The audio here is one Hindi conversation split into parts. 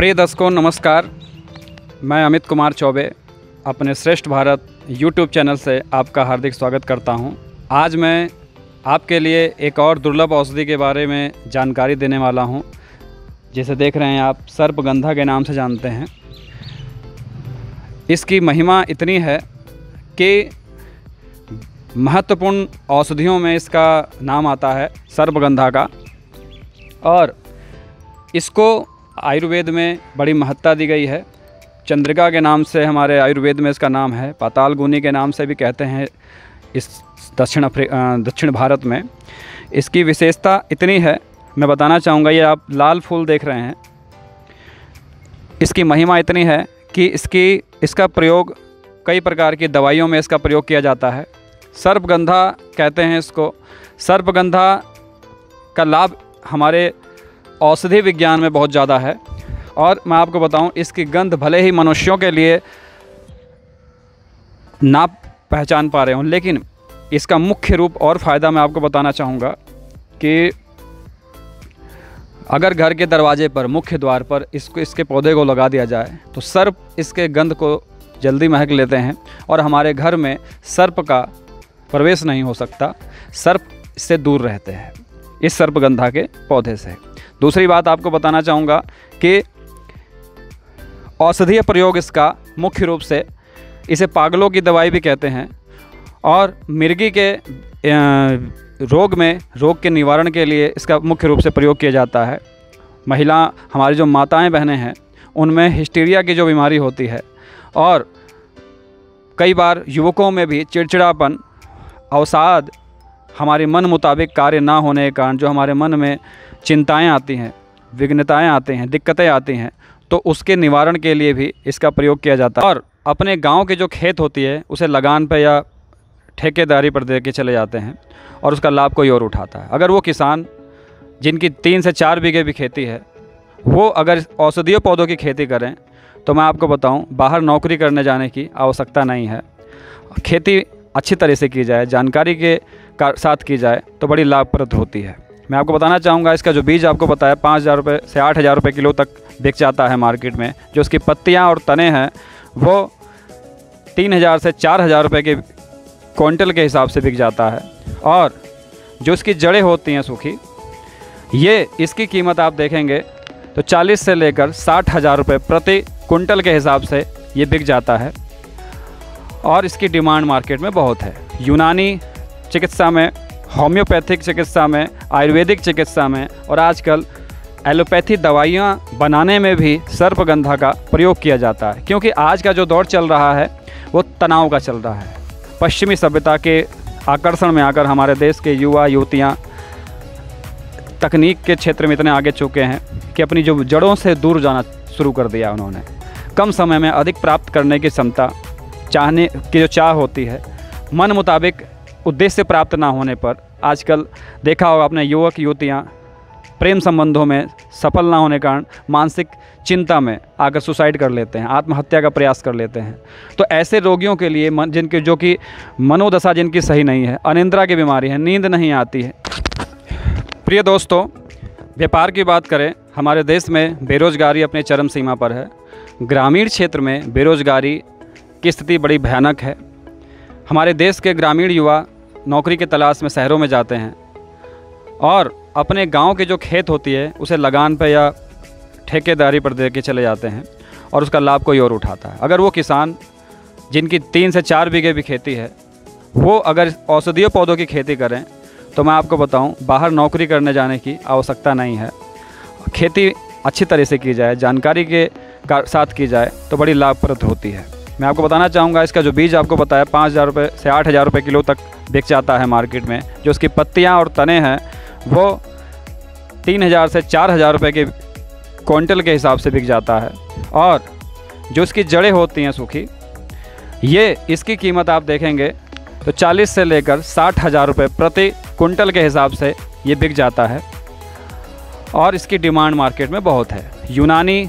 प्रिय दर्शकों नमस्कार, मैं अमित कुमार चौबे अपने श्रेष्ठ भारत यूट्यूब चैनल से आपका हार्दिक स्वागत करता हूं। आज मैं आपके लिए एक और दुर्लभ औषधि के बारे में जानकारी देने वाला हूं, जिसे देख रहे हैं आप सर्पगंधा के नाम से जानते हैं। इसकी महिमा इतनी है कि महत्वपूर्ण औषधियों में इसका नाम आता है सर्पगंधा का, और इसको आयुर्वेद में बड़ी महत्ता दी गई है। चंद्रिका के नाम से हमारे आयुर्वेद में इसका नाम है, पातालगुनी के नाम से भी कहते हैं इस दक्षिण भारत में। इसकी विशेषता इतनी है, मैं बताना चाहूँगा। ये आप लाल फूल देख रहे हैं, इसकी महिमा इतनी है कि इसका प्रयोग कई प्रकार की दवाइयों में इसका प्रयोग किया जाता है। सर्पगंधा कहते हैं इसको। सर्पगंधा का लाभ हमारे औषधि विज्ञान में बहुत ज़्यादा है, और मैं आपको बताऊं, इसकी गंध भले ही मनुष्यों के लिए ना पहचान पा रहे हों, लेकिन इसका मुख्य रूप और फ़ायदा मैं आपको बताना चाहूँगा कि अगर घर के दरवाजे पर, मुख्य द्वार पर इसके पौधे को लगा दिया जाए तो सर्प इसके गंध को जल्दी महक लेते हैं और हमारे घर में सर्प का प्रवेश नहीं हो सकता। सर्प इससे दूर रहते हैं इस सर्पगंधा के पौधे से। दूसरी बात आपको बताना चाहूँगा कि औषधीय प्रयोग इसका मुख्य रूप से, इसे पागलों की दवाई भी कहते हैं, और मिर्गी के रोग के निवारण के लिए इसका मुख्य रूप से प्रयोग किया जाता है। हमारी जो माताएं बहनें हैं उनमें हिस्टीरिया की जो बीमारी होती है, और कई बार युवकों में भी चिड़चिड़ापन, अवसाद, हमारे मन मुताबिक कार्य ना होने के कारण जो हमारे मन में चिंताएं आती हैं, विघ्नताएं आती हैं, दिक्कतें आती हैं, तो उसके निवारण के लिए भी इसका प्रयोग किया जाता है। और अपने गांव की जो खेत होती है उसे लगान पे या ठेकेदारी पर दे के चले जाते हैं और उसका लाभ कोई और उठाता है। अगर वो किसान जिनकी 3 से 4 बीघे भी खेती है, वो अगर औषधीय पौधों की खेती करें तो मैं आपको बताऊं, बाहर नौकरी करने जाने की आवश्यकता नहीं है। खेती अच्छी तरह से की जाए, जानकारी के साथ की जाए तो बड़ी लाभप्रद होती है। मैं आपको बताना चाहूँगा, इसका जो बीज आपको बताया 5,000 रुपये से 8,000 रुपये किलो तक बिक जाता है मार्केट में। जो उसकी पत्तियाँ और तने हैं वो 3,000 से 4,000 रुपये के क्विंटल के हिसाब से बिक जाता है, और जो इसकी जड़ें होती हैं सूखी, ये इसकी कीमत आप देखेंगे तो 40 से लेकर 60,000 रुपये प्रति क्विंटल के हिसाब से ये बिक जाता है, और इसकी डिमांड मार्केट में बहुत है। यूनानी चिकित्सा में, होम्योपैथिक चिकित्सा में, आयुर्वेदिक चिकित्सा में, और आजकल एलोपैथी दवाइयाँ बनाने में भी सर्पगंधा का प्रयोग किया जाता है। क्योंकि आज का जो दौर चल रहा है वो तनाव का चल रहा है। पश्चिमी सभ्यता के आकर्षण में आकर हमारे देश के युवा युवतियाँ तकनीक के क्षेत्र में इतने आगे चुके हैं कि अपनी जो जड़ों से दूर जाना शुरू कर दिया उन्होंने। कम समय में अधिक प्राप्त करने की क्षमता, चाहने की जो चाह होती है, मन मुताबिक उद्देश्य प्राप्त ना होने पर आजकल देखा होगा अपने युवक युवतियाँ प्रेम संबंधों में सफल ना होने के कारण मानसिक चिंता में आकर सुसाइड कर लेते हैं, आत्महत्या का प्रयास कर लेते हैं। तो ऐसे रोगियों के लिए जो कि मनोदशा जिनकी सही नहीं है, अनिद्रा की बीमारी है, नींद नहीं आती है। प्रिय दोस्तों, व्यापार की बात करें, हमारे देश में बेरोजगारी अपने चरम सीमा पर है। ग्रामीण क्षेत्र में बेरोजगारी की स्थिति बड़ी भयानक है। हमारे देश के ग्रामीण युवा नौकरी की तलाश में शहरों में जाते हैं और अपने गांव की जो खेत होती है उसे लगान पे या ठेकेदारी पर दे के चले जाते हैं, और उसका लाभ कोई और उठाता है। अगर वो किसान जिनकी 3 से 4 बीघे भी खेती है, वो अगर औषधीय पौधों की खेती करें तो मैं आपको बताऊं, बाहर नौकरी करने जाने की आवश्यकता नहीं है। खेती अच्छी तरह से की जाए, जानकारी के साथ की जाए तो बड़ी लाभप्रद होती है। मैं आपको बताना चाहूँगा, इसका जो बीज आपको बताया 5,000 रुपये से 8,000 रुपये किलो तक बिक जाता है मार्केट में। जो उसकी पत्तियाँ और तने हैं वो 3,000 से 4,000 रुपये के क्विंटल के हिसाब से बिक जाता है, और जो इसकी जड़ें होती हैं सूखी, ये इसकी कीमत आप देखेंगे तो 40 से लेकर 60,000 रुपये प्रति क्विंटल के हिसाब से ये बिक जाता है, और इसकी डिमांड मार्केट में बहुत है। यूनानी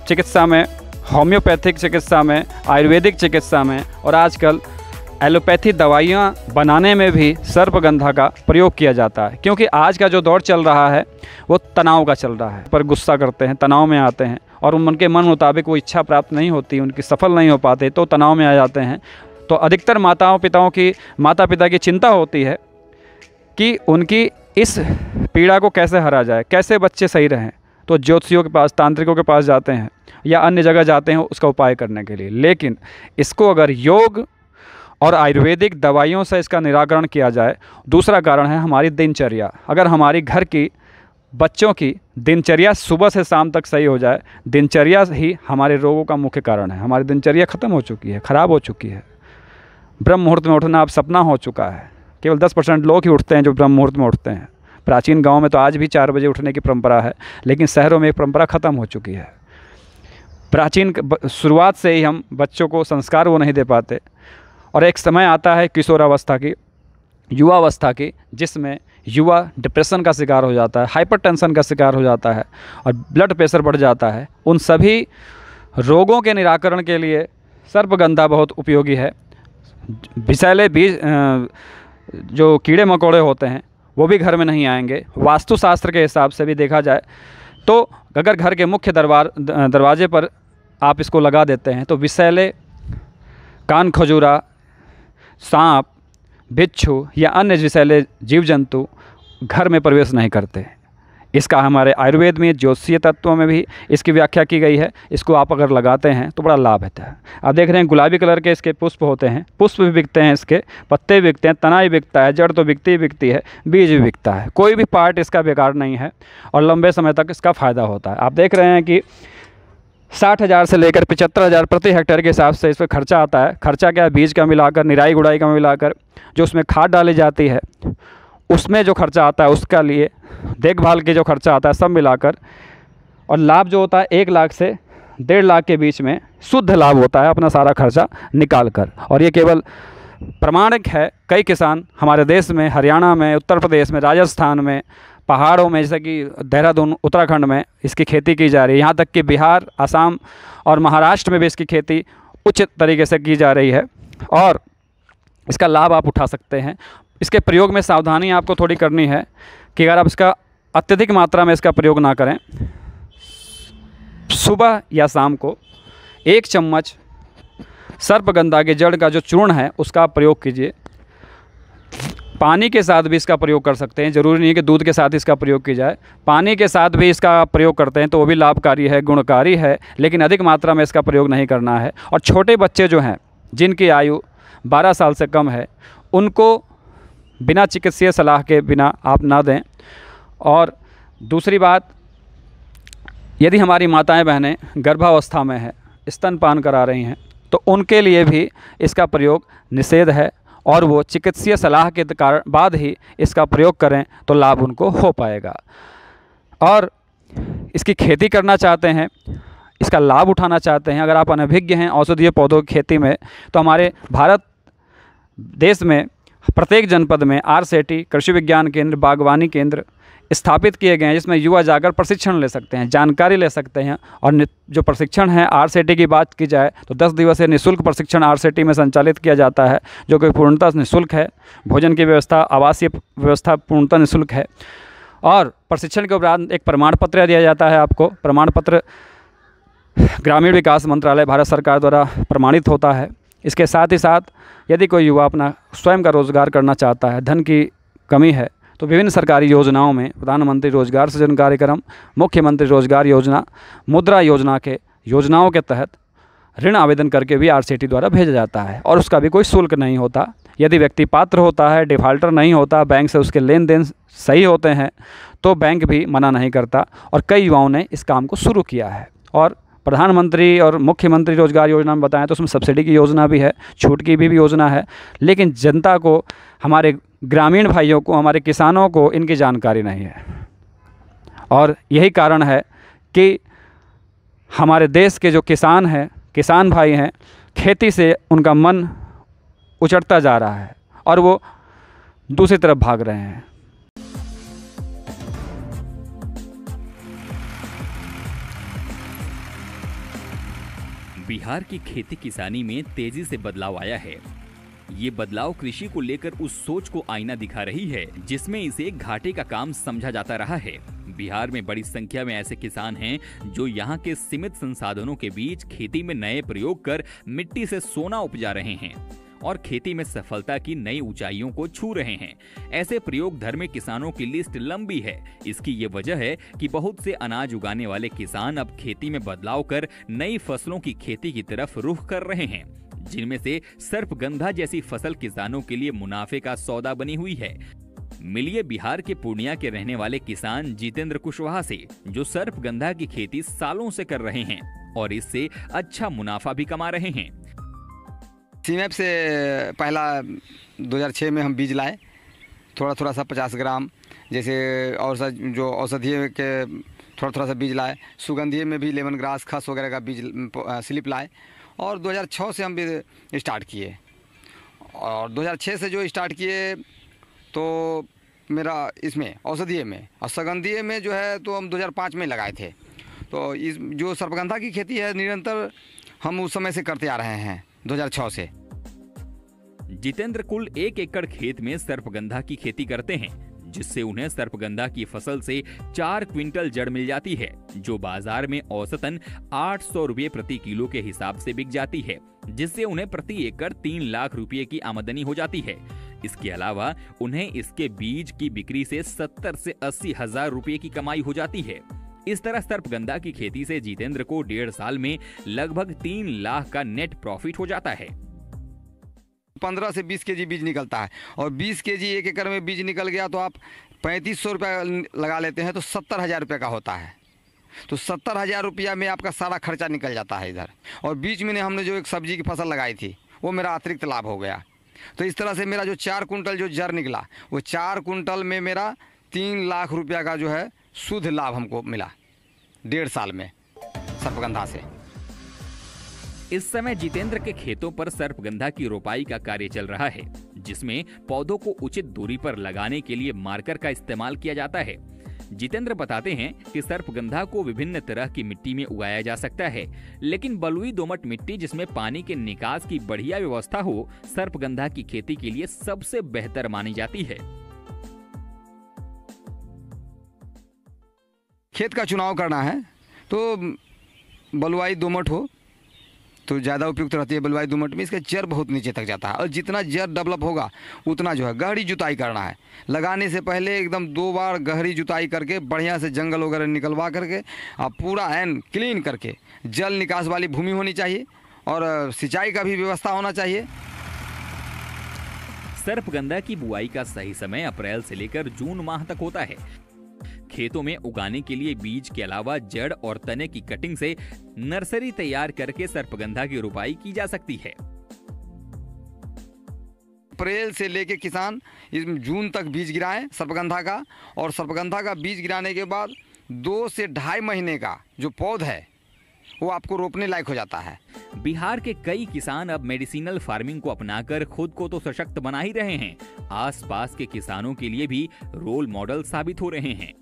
चिकित्सा में, होम्योपैथिक चिकित्सा में, आयुर्वेदिक चिकित्सा में, और आजकल एलोपैथी दवाइयाँ बनाने में भी सर्पगंधा का प्रयोग किया जाता है। क्योंकि आज का जो दौर चल रहा है वो तनाव का चल रहा है, पर गुस्सा करते हैं, तनाव में आते हैं, और उनके मन मुताबिक वो इच्छा प्राप्त नहीं होती, उनकी सफल नहीं हो पाते, तो तनाव में आ जाते हैं। तो अधिकतर माता पिता की चिंता होती है कि उनकी इस पीड़ा को कैसे हरा जाए, कैसे बच्चे सही रहें। तो ज्योतिषियों के पास, तांत्रिकों के पास जाते हैं या अन्य जगह जाते हैं उसका उपाय करने के लिए। लेकिन इसको अगर योग और आयुर्वेदिक दवाइयों से इसका निराकरण किया जाए। दूसरा कारण है हमारी दिनचर्या। अगर हमारी घर की बच्चों की दिनचर्या सुबह से शाम तक सही हो जाए, दिनचर्या ही हमारे रोगों का मुख्य कारण है। हमारी दिनचर्या ख़त्म हो चुकी है, ख़राब हो चुकी है। ब्रह्म मुहूर्त में उठना अब सपना हो चुका है। केवल 10% लोग ही उठते हैं जो ब्रह्म मुहूर्त में उठते हैं। प्राचीन गाँव में तो आज भी 4 बजे उठने की परंपरा है, लेकिन शहरों में एक परंपरा ख़त्म हो चुकी है। प्राचीन शुरुआत से ही हम बच्चों को संस्कार वो नहीं दे पाते, और एक समय आता है किशोरावस्था की, युवावस्था की, जिसमें युवा डिप्रेशन का शिकार हो जाता है, हाइपरटेंशन का शिकार हो जाता है और ब्लड प्रेशर बढ़ जाता है। उन सभी रोगों के निराकरण के लिए सर्पगंधा बहुत उपयोगी है। विषैले बीज जो कीड़े मकोड़े होते हैं वो भी घर में नहीं आएंगे। वास्तुशास्त्र के हिसाब से भी देखा जाए तो अगर घर के मुख्य दरवाजे पर आप इसको लगा देते हैं तो विषैले कान खजूरा, सांप, बिच्छू या अन्य विषैले जीव जंतु घर में प्रवेश नहीं करते। इसका हमारे आयुर्वेद में, ज्योतिषीय तत्वों में भी इसकी व्याख्या की गई है। इसको आप अगर लगाते हैं तो बड़ा लाभ होता है। आप देख रहे हैं गुलाबी कलर के इसके पुष्प होते हैं, पुष्प भी बिकते हैं, इसके पत्ते बिकते हैं, तना ही बिकता है, जड़ तो बिकती ही बिकती है, बीज भी बिकता है। कोई भी पार्ट इसका बेकार नहीं है और लंबे समय तक इसका फ़ायदा होता है। आप देख रहे हैं कि 60,000 से लेकर 75,000 प्रति हेक्टेयर के हिसाब से इस पर खर्चा आता है। खर्चा क्या है? बीज का मिलाकर, निराई गुड़ाई का मिलाकर, जो उसमें खाद डाली जाती है उसमें जो खर्चा आता है, उसका लिए देखभाल के जो खर्चा आता है, सब मिलाकर, और लाभ जो होता है 1 लाख से 1.5 लाख के बीच में शुद्ध लाभ होता है अपना सारा खर्चा निकाल कर। और ये केवल प्रमाणिक है। कई किसान हमारे देश में, हरियाणा में, उत्तर प्रदेश में, राजस्थान में, पहाड़ों में, जैसे कि देहरादून, उत्तराखंड में इसकी खेती की जा रही है। यहाँ तक कि बिहार, असम और महाराष्ट्र में भी इसकी खेती उचित तरीके से की जा रही है और इसका लाभ आप उठा सकते हैं। इसके प्रयोग में सावधानी आपको थोड़ी करनी है कि अगर आप इसका अत्यधिक मात्रा में इसका प्रयोग ना करें। सुबह या शाम को 1 चम्मच सर्पगंधा के जड़ का जो चूर्ण है उसका आप प्रयोग कीजिए। पानी के साथ भी इसका प्रयोग कर सकते हैं, ज़रूरी नहीं है कि दूध के साथ इसका प्रयोग किया जाए। पानी के साथ भी इसका प्रयोग करते हैं तो वो भी लाभकारी है, गुणकारी है, लेकिन अधिक मात्रा में इसका प्रयोग नहीं करना है। और छोटे बच्चे जो हैं, जिनकी आयु 12 साल से कम है, उनको बिना चिकित्सीय सलाह के बिना आप ना दें। और दूसरी बात, यदि हमारी माताएं बहनें गर्भावस्था में हैं, स्तनपान करा रही हैं, तो उनके लिए भी इसका प्रयोग निषेध है और वो चिकित्सीय सलाह के बाद ही इसका प्रयोग करें तो लाभ उनको हो पाएगा। और इसकी खेती करना चाहते हैं, इसका लाभ उठाना चाहते हैं, अगर आप अनभिज्ञ हैं औषधीय पौधों की खेती में, तो हमारे भारत देश में प्रत्येक जनपद में RCT कृषि विज्ञान केंद्र, बागवानी केंद्र स्थापित किए गए हैं, जिसमें युवा जाकर प्रशिक्षण ले सकते हैं, जानकारी ले सकते हैं। और जो प्रशिक्षण है, RCT की बात की जाए तो 10 दिवसीय निःशुल्क प्रशिक्षण RCT में संचालित किया जाता है, जो कि पूर्णतः निःशुल्क है। भोजन की व्यवस्था, आवासीय व्यवस्था पूर्णतः निःशुल्क है। और प्रशिक्षण के उपरांत एक प्रमाण पत्र दिया जाता है आपको। प्रमाण पत्र ग्रामीण विकास मंत्रालय, भारत सरकार द्वारा प्रमाणित होता है। इसके साथ ही साथ यदि कोई युवा अपना स्वयं का रोज़गार करना चाहता है, धन की कमी है, तो विभिन्न सरकारी योजनाओं में प्रधानमंत्री रोजगार सृजन कार्यक्रम, मुख्यमंत्री रोजगार योजना, मुद्रा योजना के योजनाओं के तहत ऋण आवेदन करके भी RCT द्वारा भेजा जाता है और उसका भी कोई शुल्क नहीं होता। यदि व्यक्ति पात्र होता है, डिफ़ाल्टर नहीं होता, बैंक से उसके लेन देन सही होते हैं, तो बैंक भी मना नहीं करता। और कई युवाओं ने इस काम को शुरू किया है। और प्रधानमंत्री और मुख्यमंत्री रोजगार योजना में बताएं तो उसमें सब्सिडी की योजना भी है, छूट की भी योजना है, लेकिन जनता को, हमारे ग्रामीण भाइयों को, हमारे किसानों को इनकी जानकारी नहीं है। और यही कारण है कि हमारे देश के जो किसान हैं, किसान भाई हैं, खेती से उनका मन उचटता जा रहा है और वो दूसरी तरफ भाग रहे हैं। बिहार की खेती किसानी में तेजी से बदलाव आया है। ये बदलाव कृषि को लेकर उस सोच को आईना दिखा रही है जिसमें इसे घाटे का काम समझा जाता रहा है। बिहार में बड़ी संख्या में ऐसे किसान हैं जो यहाँ के सीमित संसाधनों के बीच खेती में नए प्रयोग कर मिट्टी से सोना उपजा रहे हैं और खेती में सफलता की नई ऊंचाइयों को छू रहे हैं। ऐसे प्रयोग धर्मी किसानों की लिस्ट लंबी है। इसकी ये वजह है कि बहुत से अनाज उगाने वाले किसान अब खेती में बदलाव कर नई फसलों की खेती की तरफ रुख कर रहे हैं, जिनमें से सर्पगंधा जैसी फसल किसानों के लिए मुनाफे का सौदा बनी हुई है। मिलिए बिहार के पूर्णिया के रहने वाले किसान जितेंद्र कुशवाहा से, जो सर्पगंधा की खेती सालों से कर रहे हैं और इससे अच्छा मुनाफा भी कमा रहे हैं। सीमैप से पहला 2006 में हम बीज लाए, थोड़ा सा 50 ग्राम, जैसे जो औषधीय के थोड़ा सा बीज लाए। सुगंधीय में भी लेमन ग्रास, खस वगैरह का बीज स्लिप लाए और 2006 से हम भी स्टार्ट किए। और 2006 से जो स्टार्ट किए तो मेरा इसमें औषधीय में और सुगंधीय में जो है तो हम 2005 में लगाए थे। तो इस जो सर्पगंधा की खेती है निरंतर हम उस समय से करते आ रहे हैं, 2006 से। जितेंद्र कुल 1 एकड़ खेत में सर्पगंधा की खेती करते हैं, जिससे उन्हें सर्पगंधा की फसल से 4 क्विंटल जड़ मिल जाती है, जो बाजार में औसतन 800 रुपये प्रति किलो के हिसाब से बिक जाती है, जिससे उन्हें प्रति एकड़ 3 लाख रुपये की आमदनी हो जाती है। इसके अलावा उन्हें इसके बीज की बिक्री से 70 से 80 हजार रुपये की कमाई हो जाती है। इस तरह सर्पगंधा की खेती से जितेंद्र को 1.5 साल में लगभग 3 लाख का नेट प्रॉफिट हो जाता है। 15 से 20 केजी बीज निकलता है और 20 केजी 1 एकड़ में बीज निकल गया तो आप 3500 रुपया लगा लेते हैं तो 70,000 रुपये का होता है। तो 70,000 रुपया में आपका सारा खर्चा निकल जाता है इधर। और बीच में हमने जो एक सब्जी की फसल लगाई थी वो मेरा अतिरिक्त लाभ हो गया। तो इस तरह से मेरा जो 4 कुंटल जो जड़ निकला, वो 4 कुंटल में मेरा 3 लाख रुपया का जो है शुद्ध लाभ हमको मिला 1.5 साल में सर्पगंधा से। इस समय जितेंद्र के खेतों पर सर्पगंधा की रोपाई का कार्य चल रहा है, जिसमें पौधों को उचित दूरी पर लगाने के लिए मार्कर का इस्तेमाल किया जाता है। जितेंद्र बताते हैं कि सर्पगंधा को विभिन्न तरह की मिट्टी में उगाया जा सकता है, लेकिन बलुई दोमट मिट्टी जिसमें पानी के निकास की बढ़िया व्यवस्था हो, सर्पगंधा की खेती के लिए सबसे बेहतर मानी जाती है। खेत का चुनाव करना है तो बलुआई दोमट हो तो ज़्यादा उपयुक्त रहती है। बलुआई दोमट में इसका जड़ बहुत नीचे तक जाता है और जितना जड़ डेवलप होगा उतना जो है गहरी जुताई करना है। लगाने से पहले एकदम 2 बार गहरी जुताई करके बढ़िया से जंगल वगैरह निकलवा करके और पूरा एन क्लीन करके जल निकास वाली भूमि होनी चाहिए और सिंचाई का भी व्यवस्था होना चाहिए। सर्पगंधा की बुआई का सही समय अप्रैल से लेकर जून माह तक होता है। खेतों में उगाने के लिए बीज के अलावा जड़ और तने की कटिंग से नर्सरी तैयार करके सर्पगंधा की रोपाई की जा सकती है। अप्रैल से लेके किसान इस जून तक बीज गिराएं सर्पगंधा का, और सर्पगंधा का बीज गिराने के बाद 2 से 2.5 महीने का जो पौध है वो आपको रोपने लायक हो जाता है। बिहार के कई किसान अब मेडिसिनल फार्मिंग को अपनाकर खुद को तो सशक्त बना ही रहे हैं, आसपास के किसानों के लिए भी रोल मॉडल साबित हो रहे हैं।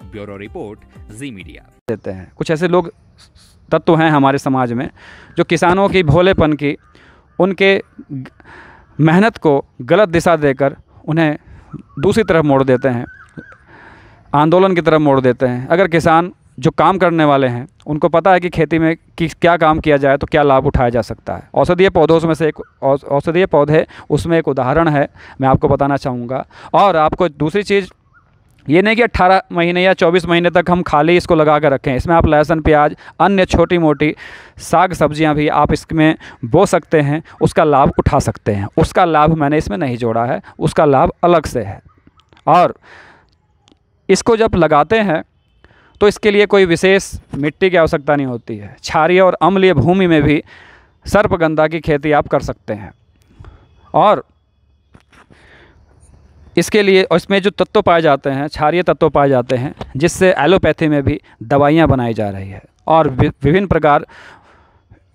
ब्यूरो रिपोर्ट, जी मीडिया। देते हैं कुछ ऐसे लोग तत्व हैं हमारे समाज में जो किसानों की भोलेपन की, उनके मेहनत को गलत दिशा देकर उन्हें दूसरी तरफ मोड़ देते हैं, आंदोलन की तरफ मोड़ देते हैं। अगर किसान जो काम करने वाले हैं उनको पता है कि खेती में क्या काम किया जाए तो क्या लाभ उठाया जा सकता है। औषधीय पौधों में से एक औषधीय पौधे उसमें एक उदाहरण है, मैं आपको बताना चाहूँगा। और आपको दूसरी चीज़ ये नहीं कि 18 महीने या 24 महीने तक हम खाली इसको लगा कर रखें। इसमें आप लहसुन, प्याज, अन्य छोटी मोटी साग सब्जियां भी आप इसमें बो सकते हैं, उसका लाभ उठा सकते हैं। उसका लाभ मैंने इसमें नहीं जोड़ा है, उसका लाभ अलग से है। और इसको जब लगाते हैं तो इसके लिए कोई विशेष मिट्टी की आवश्यकता नहीं होती है। क्षारीय और अम्लीय भूमि में भी सर्पगंधा की खेती आप कर सकते हैं। और इसके लिए इसमें जो तत्व पाए जाते हैं, क्षारीय तत्व पाए जाते हैं, जिससे एलोपैथी में भी दवाइयाँ बनाई जा रही है और विभिन्न प्रकार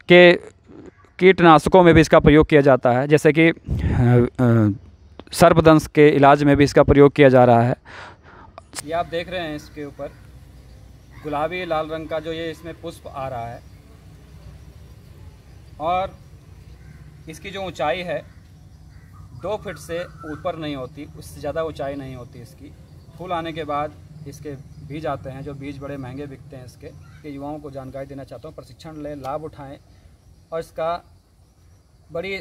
के कीटनाशकों में भी इसका प्रयोग किया जाता है, जैसे कि सर्पदंश के इलाज में भी इसका प्रयोग किया जा रहा है। ये आप देख रहे हैं इसके ऊपर गुलाबी लाल रंग का जो ये इसमें पुष्प आ रहा है, और इसकी जो ऊंचाई है 2 फीट से ऊपर नहीं होती, उससे ज़्यादा ऊंचाई नहीं होती इसकी। फूल आने के बाद इसके बीज आते हैं, जो बीज बड़े महंगे बिकते हैं इसके। कि युवाओं को जानकारी देना चाहता हूँ, प्रशिक्षण लें, लाभ उठाएं। और इसका बड़ी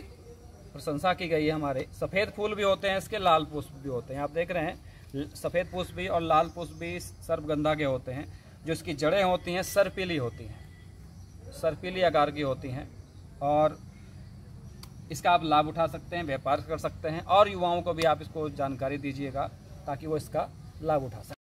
प्रशंसा की गई है। हमारे सफ़ेद फूल भी होते हैं इसके, लाल पुष्प भी होते हैं। आप देख रहे हैं सफ़ेद पुष्प भी और लाल पुष्प भी सर्पगंधा के होते हैं। जो इसकी जड़ें होती हैं सर्पीली होती हैं, सर्पीली आकार की होती हैं। और इसका आप लाभ उठा सकते हैं, व्यापार कर सकते हैं। और युवाओं को भी आप इसको जानकारी दीजिएगा ताकि वो इसका लाभ उठा सकें।